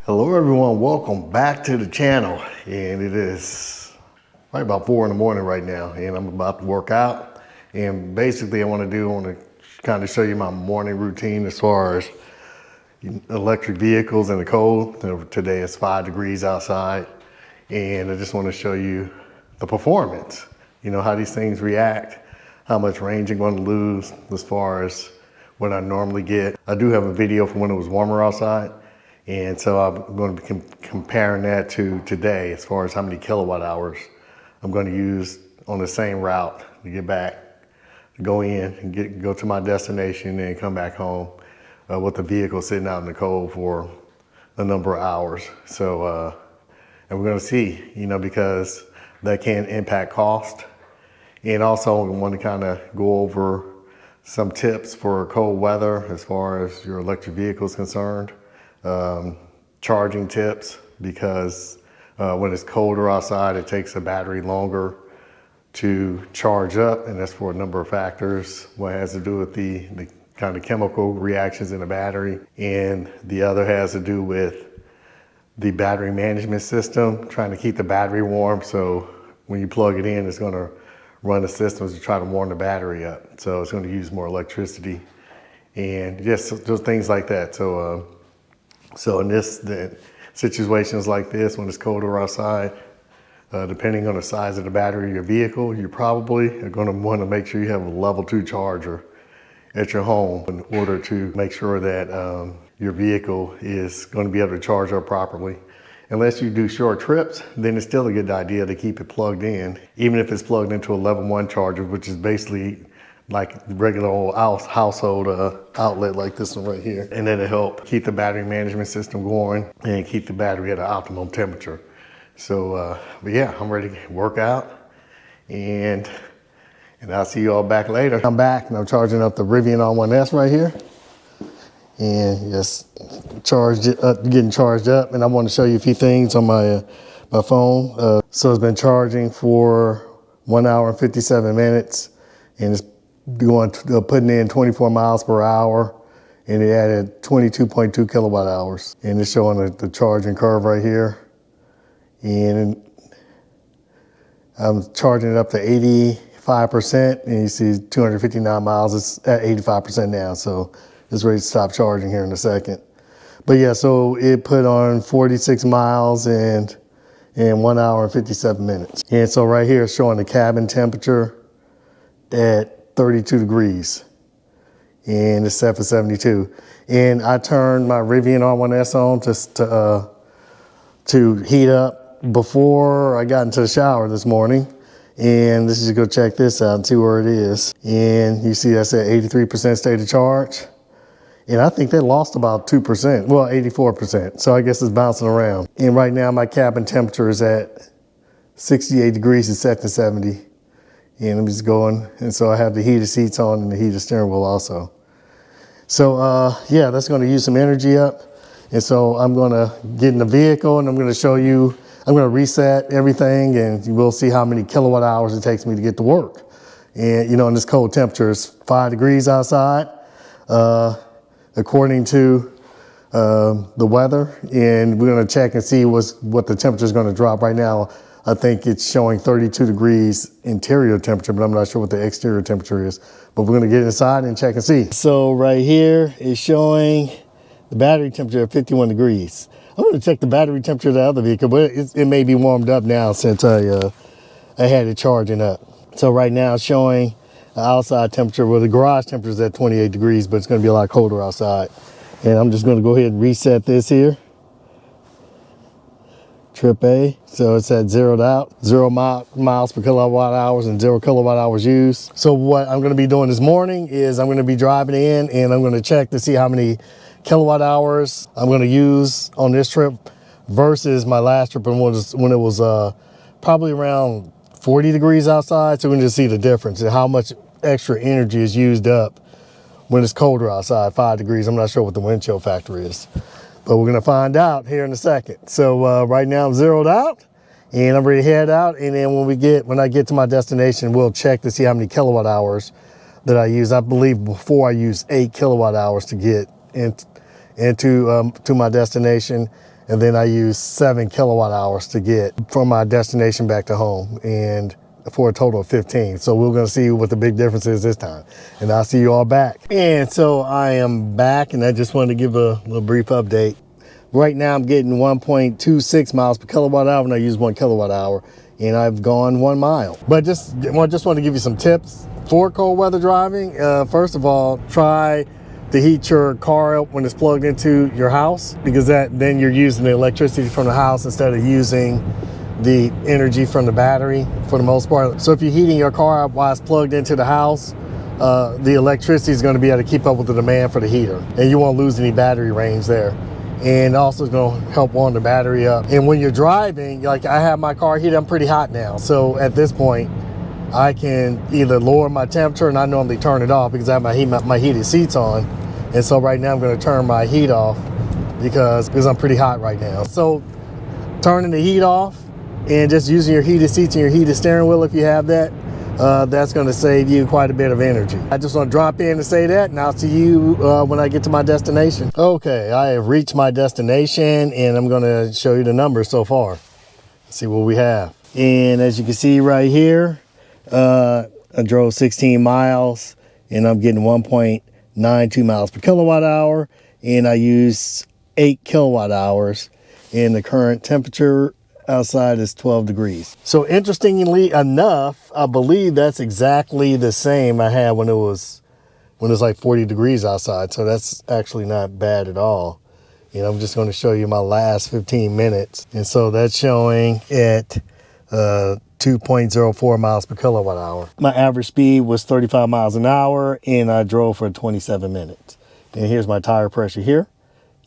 Hello everyone, welcome back to the channel. And it is right about 4 in the morning right now, and I'm about to work out. And basically I want to kind of show you my morning routine as far as electric vehicles in the cold. Today it's 5 degrees outside, and I just want to show you the performance. You know, how these things react, how much range I'm going to lose as far as what I normally get. I do have a video from when it was warmer outside. And so I'm going to be comparing that to today as far as how many kilowatt hours I'm going to use on the same route to get back, to go in and go to my destination and come back home with the vehicle sitting out in the cold for a number of hours. So, and we're going to see, you know, because that can impact cost. And also I want to kind of go over some tips for cold weather as far as your electric vehicle is concerned. Charging tips, because when it's colder outside, it takes the battery longer to charge up, and that's for a number of factors. One has to do with the kind of chemical reactions in the battery, and the other has to do with the battery management system, trying to keep the battery warm. So when you plug it in, it's going to run the systems to try to warm the battery up. So it's going to use more electricity, and just things like that. So in the situations like this, when it's colder outside, depending on the size of the battery of your vehicle, you probably are going to want to make sure you have a level 2 charger at your home in order to make sure that your vehicle is going to be able to charge up properly. Unless you do short trips, then it's still a good idea to keep it plugged in, even if it's plugged into a level 1 charger, which is basically like regular old household outlet like this one right here. And that'll help keep the battery management system going and keep the battery at an optimum temperature. So, but yeah, I'm ready to work out, and I'll see you all back later. I'm back and I'm charging up the Rivian R1T right here. And just getting charged up. And I want to show you a few things on my phone. So it's been charging for 1 hour and 57 minutes, and it's putting in 24 miles per hour, and it added 22.2 kilowatt hours. And it's showing the charging curve right here. And I'm charging it up to 85%, and you see 259 miles. It's at 85% now, so it's ready to stop charging here in a second. But yeah, so it put on 46 miles in 1 hour and 57 minutes. And so right here it's showing the cabin temperature at 32 degrees, and it's set for 72. And I turned my Rivian R1T on just to heat up before I got into the shower this morning. And let's just go check this out and see where it is. And you see that's at 83% state of charge. And I think they lost about 2%, well, 84%. So I guess it's bouncing around. And right now my cabin temperature is at 68 degrees, it's set to 70. And I'm just going, and so I have the heated seats on and the heated steering wheel also. So yeah, that's going to use some energy up. And so I'm going to get in the vehicle, and I'm going to show you, I'm going to reset everything, and we'll see how many kilowatt hours it takes me to get to work. And you know, in this cold temperature, it's 5 degrees outside, according to the weather. And we're going to check and see what the temperature is going to drop. Right now I think it's showing 32 degrees interior temperature, but I'm not sure what the exterior temperature is. But we're gonna get inside and check and see. So right here is showing the battery temperature at 51 degrees. I'm gonna check the battery temperature of the other vehicle, but it may be warmed up now since I had it charging up. So right now it's showing the outside temperature, well, the garage temperature is at 28 degrees, but it's gonna be a lot colder outside. And I'm just gonna go ahead and reset this here. Trip A, so it's at zeroed out, 0 miles per kilowatt hours and 0 kilowatt hours used. So what I'm going to be doing this morning is I'm going to be driving in, and I'm going to check to see how many kilowatt hours I'm going to use on this trip versus my last trip when it was probably around 40 degrees outside. So we're going to see the difference and how much extra energy is used up when it's colder outside, 5 degrees. I'm not sure what the wind chill factor is, but we're gonna find out here in a second. So right now I'm zeroed out, and I'm ready to head out. And then when I get to my destination, we'll check to see how many kilowatt hours that I use. I believe before I used 8 kilowatt hours to get into my destination, and then I use 7 kilowatt hours to get from my destination back to home, and for a total of 15. So we're gonna see what the big difference is this time. And I'll see you all back. And so I am back, and I just wanted to give a little brief update. Right now I'm getting 1.26 miles per kilowatt hour, and I use 1 kilowatt hour, and I've gone 1 mile. But just want to give you some tips for cold weather driving. First of all, try to heat your car up when it's plugged into your house, because then you're using the electricity from the house instead of using the energy from the battery for the most part. So if you're heating your car up while it's plugged into the house, the electricity is going to be able to keep up with the demand for the heater, and you won't lose any battery range there. And also it's going to help warm the battery up. And when you're driving, like I have my car heated, I'm pretty hot now. So at this point, I can either lower my temperature, and I normally turn it off because I have my heated seats on. And so right now I'm going to turn my heat off because I'm pretty hot right now. So turning the heat off and just using your heated seats and your heated steering wheel, if you have that, that's going to save you quite a bit of energy. I just want to drop in and say that, and I'll see you when I get to my destination. Okay, I have reached my destination, and I'm going to show you the numbers so far. Let's see what we have. And as you can see right here, I drove 16 miles, and I'm getting 1.92 miles per kilowatt hour, and I used 8 kilowatt hours, and the current temperature outside is 12 degrees. So interestingly enough, I believe that's exactly the same I had when it was like 40 degrees outside. So that's actually not bad at all. And I'm just going to show you my last 15 minutes. And so that's showing at 2.04 miles per kilowatt hour. My average speed was 35 miles an hour, and I drove for 27 minutes. And here's my tire pressure here.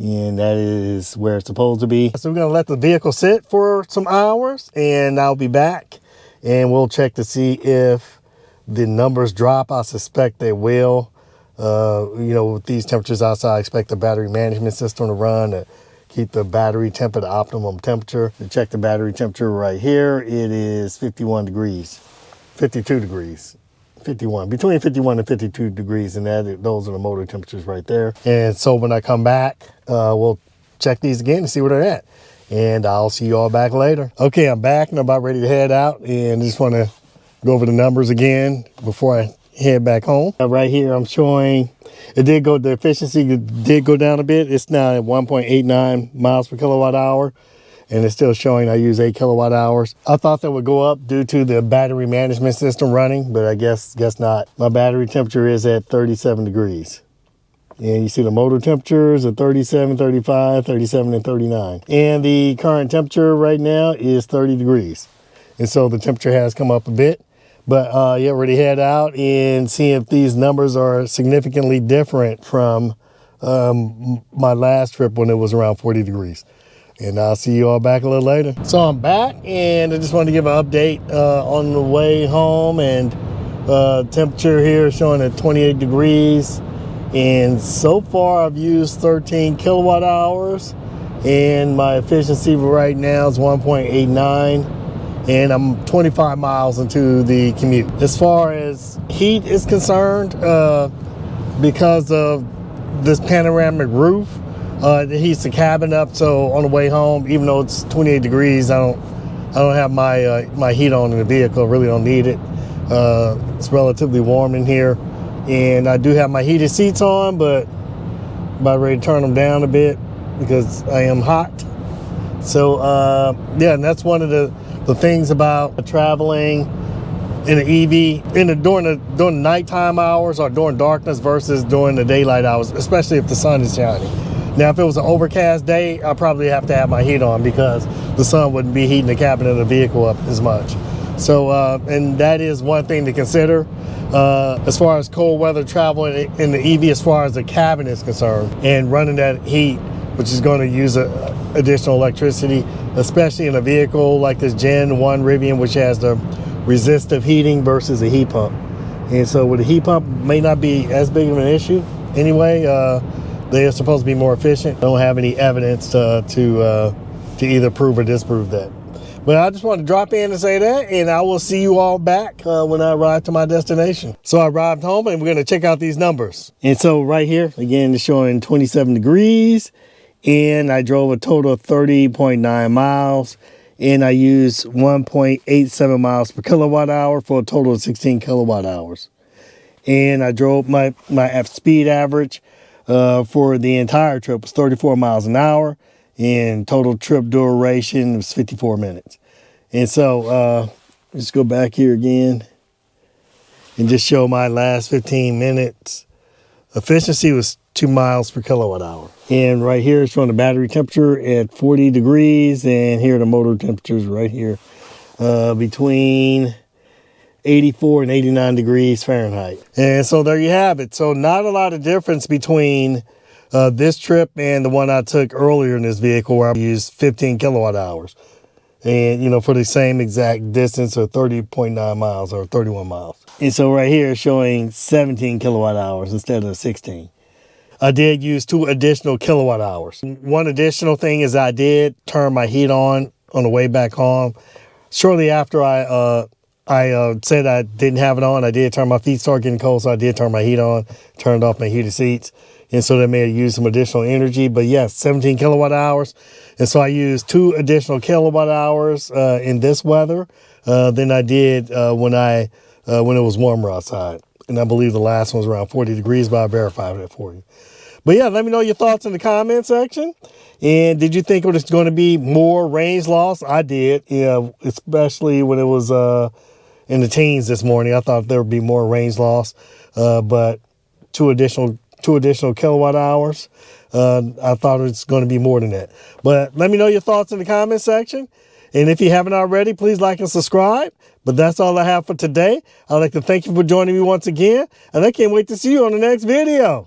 And that is where it's supposed to be. So we're gonna let the vehicle sit for some hours, and I'll be back, and we'll check to see if the numbers drop. I suspect they will. You know, with these temperatures outside, I expect the battery management system to run to keep the battery temp at the optimum temperature. To check the battery temperature right here, it is 51 degrees, 52 degrees. 51, between 51 and 52 degrees, and those are the motor temperatures right there. And so when I come back, we'll check these again and see where they're at, and I'll see you all back later. Okay, I'm back, and I'm about ready to head out, and just want to go over the numbers again before I head back home. Right here I'm showing the efficiency did go down a bit. It's now at 1.89 miles per kilowatt hour, and it's still showing I use 8 kilowatt hours. I thought that would go up due to the battery management system running, but I guess not. My battery temperature is at 37 degrees. And you see the motor temperatures at 37, 35, 37, and 39. And the current temperature right now is 30 degrees. And so the temperature has come up a bit. But yeah, ready to head out and see if these numbers are significantly different from my last trip when it was around 40 degrees. And I'll see you all back a little later. So I'm back, and I just wanted to give an update on the way home, and temperature here is showing at 28 degrees. And so far I've used 13 kilowatt hours, and my efficiency right now is 1.89, and I'm 25 miles into the commute. As far as heat is concerned, because of this panoramic roof, it heats the cabin up, so on the way home, even though it's 28 degrees, I don't have my heat on in the vehicle. I really don't need it. It's relatively warm in here, and I do have my heated seats on, but I'm about ready to turn them down a bit because I am hot. So yeah, and that's one of the things about traveling in an EV during the nighttime hours or during darkness versus during the daylight hours, especially if the sun is shining. Now, if it was an overcast day, I'd probably have to have my heat on because the sun wouldn't be heating the cabin of the vehicle up as much. So, and that is one thing to consider as far as cold weather travel in the EV, as far as the cabin is concerned, and running that heat, which is going to use additional electricity, especially in a vehicle like this Gen 1 Rivian, which has the resistive heating versus a heat pump. And so with a heat pump, may not be as big of an issue anyway. They are supposed to be more efficient. I don't have any evidence to either prove or disprove that. But I just want to drop in and say that, and I will see you all back when I arrive to my destination. So I arrived home, and we're going to check out these numbers. And so right here, again, it's showing 27 degrees, and I drove a total of 30.9 miles, and I used 1.87 miles per kilowatt hour for a total of 16 kilowatt hours. And I drove my speed average for the entire trip was 34 miles an hour, and total trip duration was 54 minutes. And so let's go back here again and just show my last 15 minutes. Efficiency was 2 miles per kilowatt hour. And right here it's showing the battery temperature at 40 degrees, and here are the motor temperatures right here between 84 and 89 degrees Fahrenheit. And so there you have it. So not a lot of difference between this trip and the one I took earlier in this vehicle, where I used 15 kilowatt hours. And, you know, for the same exact distance of 30.9 miles or 31 miles. And so right here it's showing 17 kilowatt hours instead of 16. I did use 2 additional kilowatt hours. One additional thing is I did turn my heat on the way back home. Shortly after I said I didn't have it on, I did turn my feet started getting cold, so I did turn my heat on, turned off my heated seats. And so that may have used some additional energy. But yes, 17 kilowatt hours. And so I used 2 additional kilowatt hours in this weather than I did when it was warmer outside. And I believe the last one was around 40 degrees, but I verified it for you. But yeah, let me know your thoughts in the comment section. And did you think it was going to be more range loss? I did, especially when it was in the teens this morning. I thought there would be more range loss, but two additional kilowatt hours. I thought it was going to be more than that. But let me know your thoughts in the comment section. And if you haven't already, please like and subscribe. But that's all I have for today. I'd like to thank you for joining me once again. And I can't wait to see you on the next video.